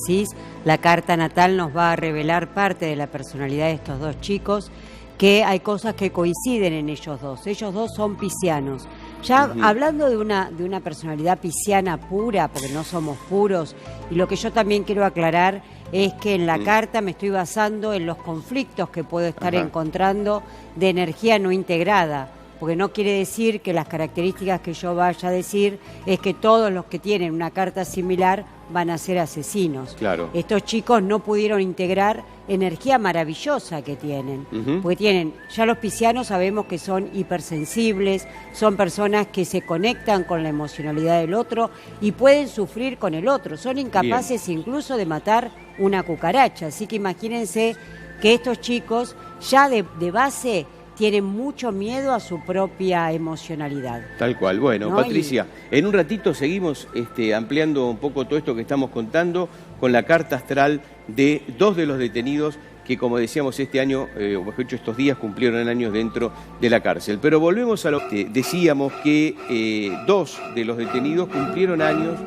decís, la carta natal nos va a revelar parte de la personalidad de estos dos chicos, que hay cosas que coinciden en ellos dos. Ellos dos son piscianos. Ya hablando de una personalidad pisciana pura, porque no somos puros, y lo que yo también quiero aclarar es que en la carta me estoy basando en los conflictos que puedo estar encontrando de energía no integrada, porque no quiere decir que las características que yo vaya a decir es que todos los que tienen una carta similar van a ser asesinos. Claro. Estos chicos no pudieron integrar energía maravillosa que tienen, porque tienen, ya los piscianos sabemos que son hipersensibles, son personas que se conectan con la emocionalidad del otro y pueden sufrir con el otro, son incapaces incluso de matar una cucaracha, así que imagínense que estos chicos ya de base tienen mucho miedo a su propia emocionalidad. Tal cual. Bueno, ¿no? Patricia, en un ratito seguimos ampliando un poco todo esto que estamos contando con la carta astral de dos de los detenidos que, como decíamos, este año, o mejor dicho, estos días cumplieron años dentro de la cárcel. Pero volvemos a lo que decíamos, que dos de los detenidos cumplieron años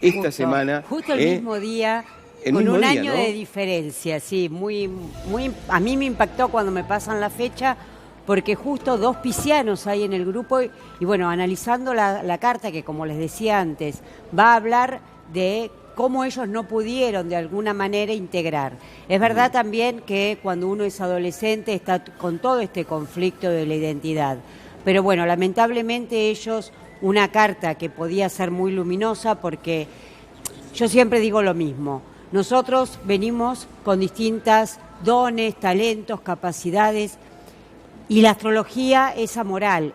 esta semana. Justo el mismo día. Con un año, ¿no?, de diferencia, sí, a mí me impactó cuando me pasan la fecha, porque justo dos piscianos hay en el grupo y bueno, analizando la carta que, como les decía antes, va a hablar de cómo ellos no pudieron de alguna manera integrar. Es verdad también que cuando uno es adolescente está con todo este conflicto de la identidad, pero bueno, lamentablemente ellos, una carta que podía ser muy luminosa, porque yo siempre digo lo mismo, nosotros venimos con distintas dones, talentos, capacidades, y la astrología es amoral,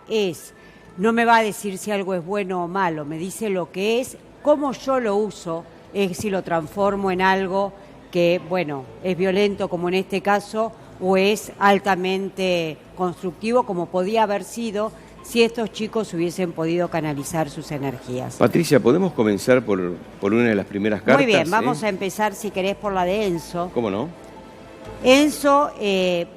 no me va a decir si algo es bueno o malo, me dice lo que es, cómo yo lo uso, es si lo transformo en algo que, bueno, es violento como en este caso, o es altamente constructivo como podía haber sido si estos chicos hubiesen podido canalizar sus energías. Patricia, ¿podemos comenzar por una de las primeras cartas? Muy bien, vamos a empezar, si querés, por la de Enzo. ¿Cómo no? Enzo,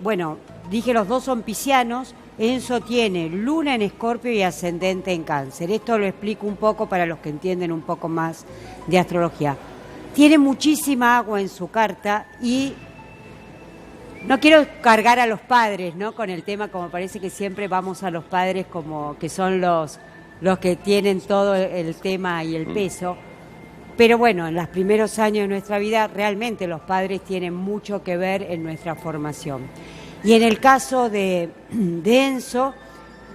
bueno, dije los dos son piscianos. Enzo tiene luna en Escorpio y ascendente en Cáncer. Esto lo explico un poco para los que entienden un poco más de astrología. Tiene muchísima agua en su carta y no quiero cargar a los padres, ¿no?, con el tema, como parece que siempre vamos a los padres como que son los que tienen todo el tema y el peso. Pero bueno, en los primeros años de nuestra vida realmente los padres tienen mucho que ver en nuestra formación. Y en el caso de Enzo,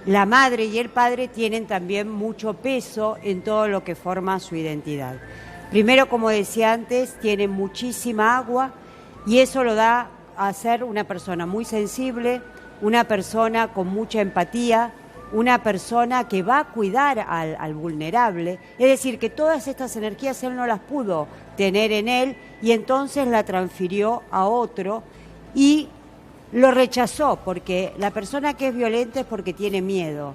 la madre y el padre tienen también mucho peso en todo lo que forma su identidad. Primero, como decía antes, tiene muchísima agua y eso lo da a ser una persona muy sensible, una persona con mucha empatía, una persona que va a cuidar al vulnerable. Es decir, que todas estas energías él no las pudo tener en él y entonces la transfirió a otro y lo rechazó, porque la persona que es violenta es porque tiene miedo.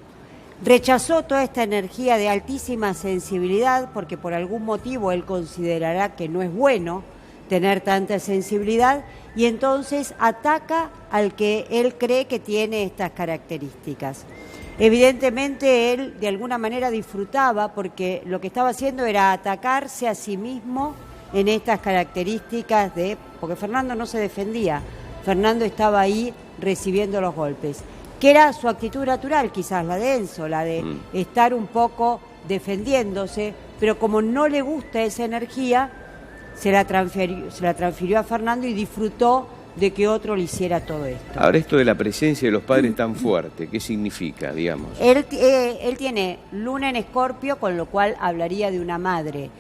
Rechazó toda esta energía de altísima sensibilidad porque por algún motivo él considerará que no es bueno tener tanta sensibilidad y entonces ataca al que él cree que tiene estas características. Evidentemente él de alguna manera disfrutaba porque lo que estaba haciendo era atacarse a sí mismo en estas características porque Fernando no se defendía. Fernando estaba ahí recibiendo los golpes, que era su actitud natural, quizás la de Enzo, la de estar un poco defendiéndose, pero como no le gusta esa energía, se la transfirió a Fernando y disfrutó de que otro le hiciera todo esto. Ahora, esto de la presencia de los padres tan fuerte, ¿qué significa, digamos? Él tiene luna en Escorpio, con lo cual hablaría de una madre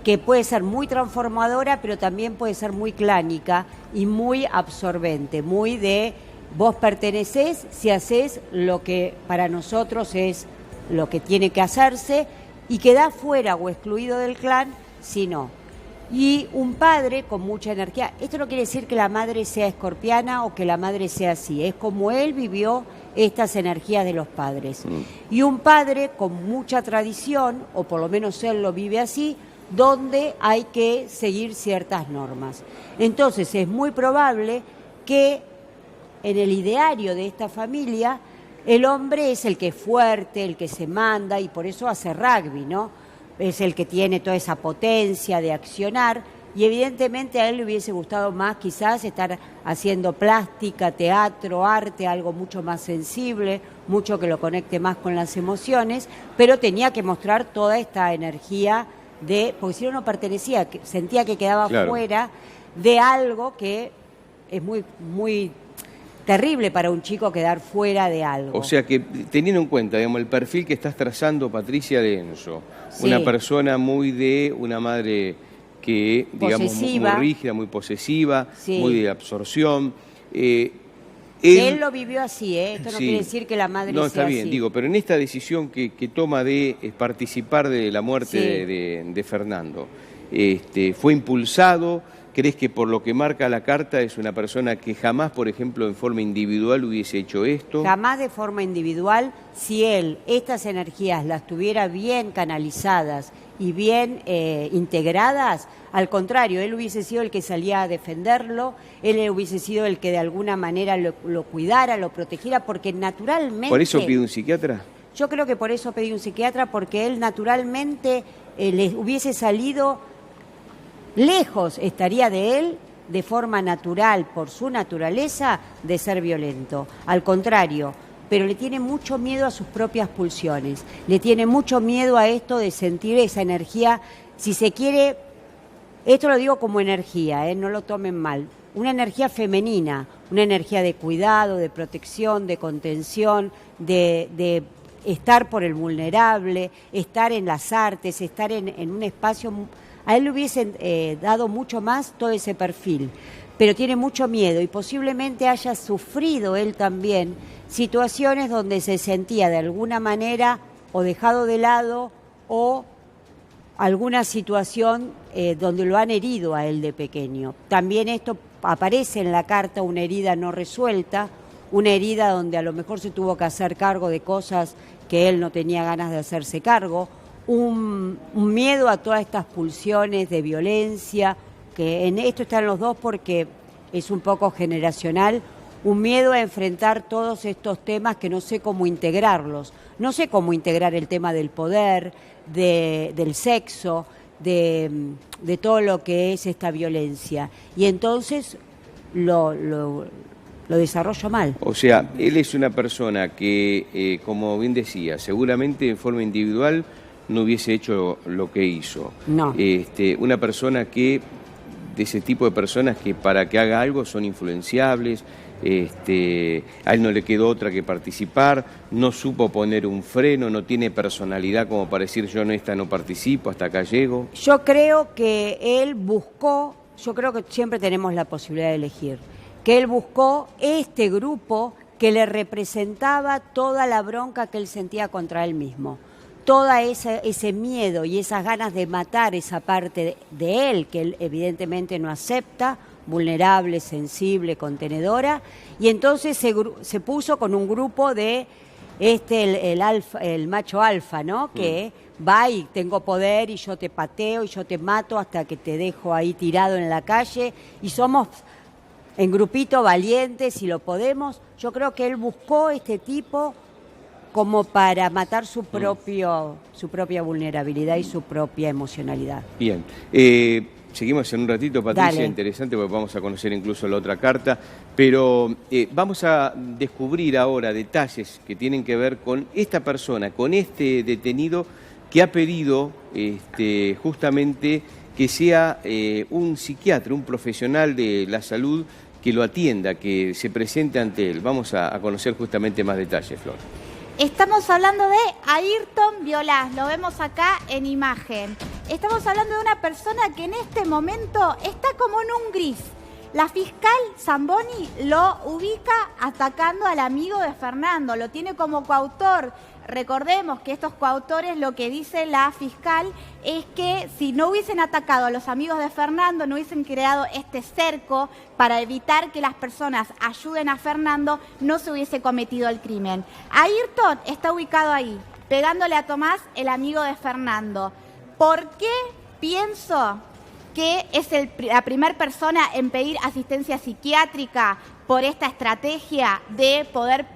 que puede ser muy transformadora, pero también puede ser muy clánica y muy absorbente, muy de vos pertenecés si haces lo que para nosotros es lo que tiene que hacerse y quedás fuera o excluido del clan si no. Y un padre con mucha energía, esto no quiere decir que la madre sea escorpiana o que la madre sea así, es como él vivió estas energías de los padres. Y un padre con mucha tradición, o por lo menos él lo vive así, donde hay que seguir ciertas normas. Entonces es muy probable que en el ideario de esta familia el hombre es el que es fuerte, el que se manda y por eso hace rugby, ¿no? Es el que tiene toda esa potencia de accionar y evidentemente a él le hubiese gustado más quizás estar haciendo plástica, teatro, arte, algo mucho más sensible, mucho que lo conecte más con las emociones, pero tenía que mostrar toda esta energía porque si no pertenecía, sentía que quedaba fuera de algo que es muy terrible para un chico quedar fuera de algo. O sea que, teniendo en cuenta, digamos, el perfil que estás trazando, Patricia, de Enzo, una persona muy de una madre que, digamos, muy rígida, muy posesiva, muy de absorción. Él lo vivió así, Esto no quiere decir que la madre sea está bien, así. digo, pero en esta decisión que toma de participar de la muerte de Fernando, ¿fue impulsado? ¿Crees que por lo que marca la carta es una persona que jamás, por ejemplo, en forma individual hubiese hecho esto? Jamás de forma individual. Si él estas energías las tuviera bien canalizadas y bien integradas, al contrario, él hubiese sido el que salía a defenderlo, él hubiese sido el que de alguna manera lo cuidara, lo protegiera, porque naturalmente... ¿Por eso pide un psiquiatra? Yo creo que por eso pedí un psiquiatra, porque él naturalmente le hubiese salido... Lejos estaría de él, de forma natural, por su naturaleza, de ser violento. Al contrario, pero le tiene mucho miedo a sus propias pulsiones. Le tiene mucho miedo a esto de sentir esa energía, si se quiere, esto lo digo como energía, no lo tomen mal, una energía femenina, una energía de cuidado, de protección, de contención, de estar por el vulnerable, estar en las artes, estar en un espacio... A él le hubiesen dado mucho más todo ese perfil, pero tiene mucho miedo y posiblemente haya sufrido él también situaciones donde se sentía de alguna manera o dejado de lado o alguna situación donde lo han herido a él de pequeño. También esto aparece en la carta, una herida no resuelta, una herida donde a lo mejor se tuvo que hacer cargo de cosas que él no tenía ganas de hacerse cargo, un miedo a todas estas pulsiones de violencia, que en esto están los dos porque es un poco generacional, un miedo a enfrentar todos estos temas que no sé cómo integrarlos. No sé cómo integrar el tema del poder, del sexo, de todo lo que es esta violencia. Y entonces lo desarrollo mal. O sea, él es una persona que, como bien decía, seguramente en forma individual no hubiese hecho lo que hizo. No. Una persona que, de ese tipo de personas que para que haga algo son influenciables, a él no le quedó otra que participar, no supo poner un freno, no tiene personalidad como para decir yo en esta no participo, hasta acá llego. Yo creo que él buscó, yo creo que siempre tenemos la posibilidad de elegir, que él buscó este grupo que le representaba toda la bronca que él sentía contra él mismo. Todo ese miedo y esas ganas de matar esa parte de él, que él evidentemente no acepta, vulnerable, sensible, contenedora, y entonces se puso con un grupo de el macho alfa, ¿no? Que va y tengo poder y yo te pateo y yo te mato hasta que te dejo ahí tirado en la calle, y somos en grupito valientes y lo podemos. Yo creo que él buscó este tipo como para matar su propia vulnerabilidad y su propia emocionalidad. Bien. Seguimos en un ratito, Patricia. Dale. Interesante, porque vamos a conocer incluso la otra carta, pero vamos a descubrir ahora detalles que tienen que ver con esta persona, con este detenido que ha pedido justamente que sea un psiquiatra, un profesional de la salud que lo atienda, que se presente ante él. Vamos a conocer justamente más detalles, Flor. Estamos hablando de Ayrton Violás, lo vemos acá en imagen. Estamos hablando de una persona que en este momento está como en un gris. La fiscal Zamboni lo ubica atacando al amigo de Fernando, lo tiene como coautor. Recordemos que estos coautores, lo que dice la fiscal es que si no hubiesen atacado a los amigos de Fernando, no hubiesen creado este cerco para evitar que las personas ayuden a Fernando, no se hubiese cometido el crimen. Ayrton está ubicado ahí, pegándole a Tomás, el amigo de Fernando. ¿Por qué pienso que es la primera persona en pedir asistencia psiquiátrica por esta estrategia de poder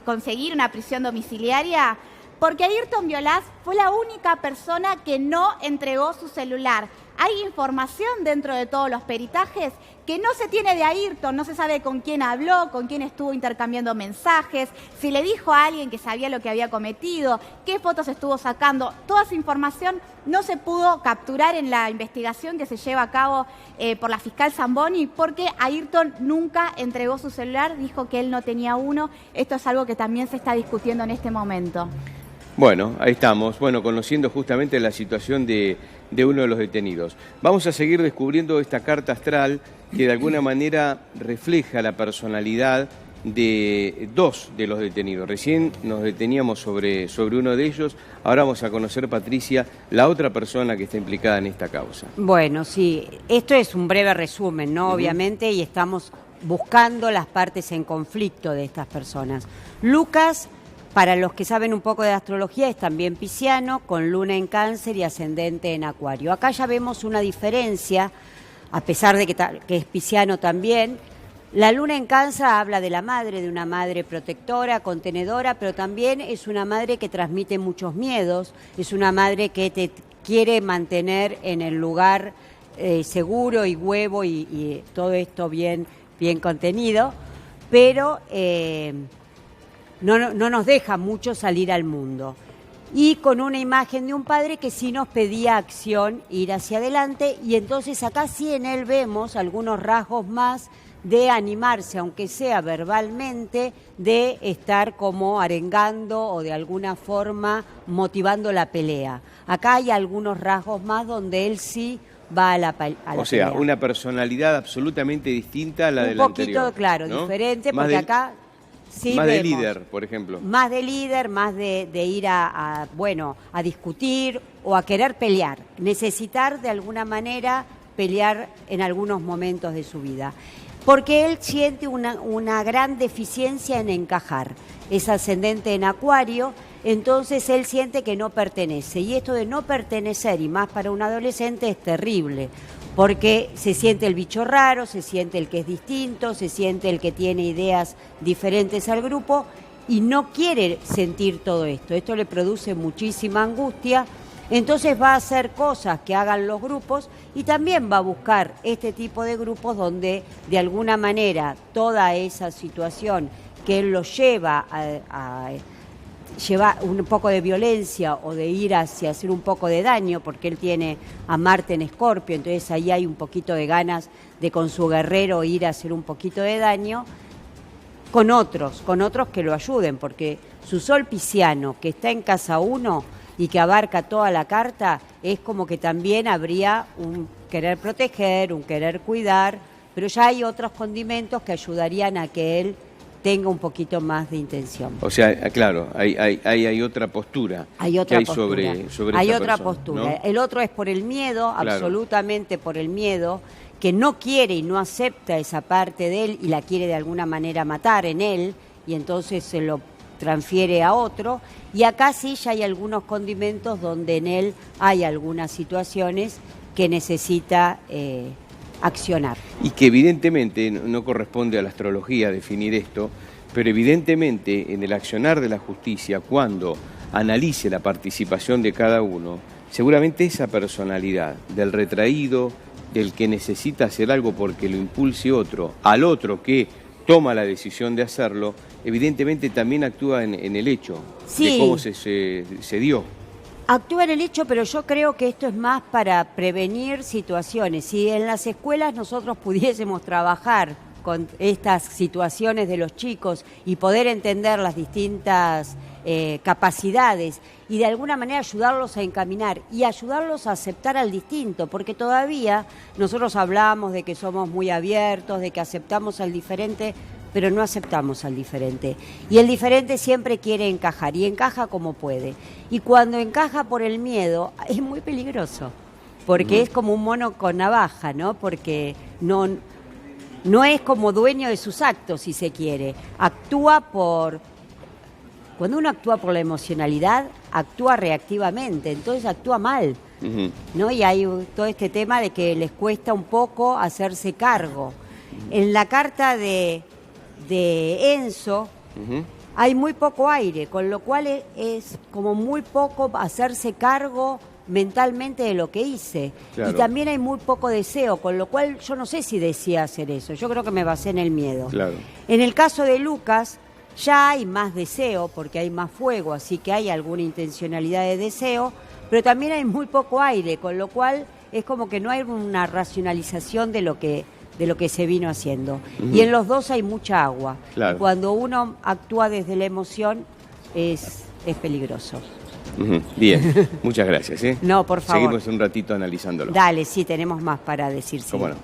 conseguir una prisión domiciliaria? Porque Ayrton Violás fue la única persona que no entregó su celular. hay información dentro de todos los peritajes que no se tiene de Ayrton, no se sabe con quién habló, con quién estuvo intercambiando mensajes, si le dijo a alguien que sabía lo que había cometido, qué fotos estuvo sacando. Toda esa información no se pudo capturar en la investigación que se lleva a cabo por la fiscal Zamboni, porque Ayrton nunca entregó su celular, dijo que él no tenía uno. Esto es algo que también se está discutiendo en este momento. Bueno, ahí estamos, bueno, conociendo justamente la situación de uno de los detenidos. Vamos a seguir descubriendo esta carta astral que de alguna manera refleja la personalidad de dos de los detenidos. Recién nos deteníamos sobre uno de ellos, ahora vamos a conocer, Patricia, la otra persona que está implicada en esta causa. Bueno, sí, esto es un breve resumen, ¿no? Obviamente, y estamos buscando las partes en conflicto de estas personas. Lucas, para los que saben un poco de astrología, es también pisciano, con luna en Cáncer y ascendente en Acuario. Acá ya vemos una diferencia, a pesar de que es pisciano también. La luna en Cáncer habla de la madre, de una madre protectora, contenedora, pero también es una madre que transmite muchos miedos, es una madre que te quiere mantener en el lugar seguro y huevo y todo esto bien contenido, pero no nos deja mucho salir al mundo. Y con una imagen de un padre que sí nos pedía acción, ir hacia adelante, y entonces acá sí en él vemos algunos rasgos más de animarse, aunque sea verbalmente, de estar como arengando o de alguna forma motivando la pelea. Acá hay algunos rasgos más donde él sí va a la pelea. O sea, una personalidad absolutamente distinta a la del anterior. Un poquito, claro, ¿no? Diferente, porque acá... Sí, más de líder, por ejemplo. Más de líder, más de ir a discutir o a querer pelear. Necesitar de alguna manera pelear en algunos momentos de su vida. Porque él siente una gran deficiencia en encajar. Es ascendente en Acuario, entonces él siente que no pertenece. Y esto de no pertenecer, y más para un adolescente, es terrible. Porque se siente el bicho raro, se siente el que es distinto, se siente el que tiene ideas diferentes al grupo y no quiere sentir todo esto. Esto le produce muchísima angustia, entonces va a hacer cosas que hagan los grupos y también va a buscar este tipo de grupos donde de alguna manera toda esa situación que él lo lleva a lleva un poco de violencia o de ir hacia hacer un poco de daño, porque él tiene a Marte en Escorpio, entonces ahí hay un poquito de ganas de con su guerrero ir a hacer un poquito de daño, con otros que lo ayuden, porque su sol pisciano, que está en casa 1 y que abarca toda la carta, es como que también habría un querer proteger, un querer cuidar, pero ya hay otros condimentos que ayudarían a que él tenga un poquito más de intención. O sea, claro, hay otra postura. Hay otra postura. Sobre hay esta otra persona, postura. ¿no? El otro es por el miedo, claro. Absolutamente por el miedo, que no quiere y no acepta esa parte de él y la quiere de alguna manera matar en él, y entonces se lo transfiere a otro. Y acá sí ya hay algunos condimentos donde en él hay algunas situaciones que necesita accionar. Y que evidentemente no corresponde a la astrología definir esto, pero evidentemente en el accionar de la justicia, cuando analice la participación de cada uno, seguramente esa personalidad del retraído, del que necesita hacer algo porque lo impulse otro, al otro que toma la decisión de hacerlo, evidentemente también actúa en el hecho de cómo se dio. Actúa en el hecho, pero yo creo que esto es más para prevenir situaciones. Si en las escuelas nosotros pudiésemos trabajar con estas situaciones de los chicos y poder entender las distintas capacidades y de alguna manera ayudarlos a encaminar y ayudarlos a aceptar al distinto, porque todavía nosotros hablamos de que somos muy abiertos, de que aceptamos al diferente, pero no aceptamos al diferente. Y el diferente siempre quiere encajar, y encaja como puede. Y cuando encaja por el miedo, es muy peligroso, porque es como un mono con navaja, ¿no? Porque no es como dueño de sus actos, si se quiere. Cuando uno actúa por la emocionalidad, actúa reactivamente, entonces actúa mal, ¿no? Y hay todo este tema de que les cuesta un poco hacerse cargo. En la carta de Enzo hay muy poco aire, con lo cual es como muy poco hacerse cargo mentalmente de lo que hice. Claro. Y también hay muy poco deseo, con lo cual yo no sé si deseé hacer eso. Yo creo que me basé en el miedo. Claro. En el caso de Lucas, ya hay más deseo, porque hay más fuego, así que hay alguna intencionalidad de deseo, pero también hay muy poco aire, con lo cual es como que no hay una racionalización de lo que se vino haciendo. Y en los dos hay mucha agua. Claro. Cuando uno actúa desde la emoción es peligroso. Bien, muchas gracias. No, por favor. Seguimos un ratito analizándolo. Dale, sí, tenemos más para decir. Sí. ¿Cómo no?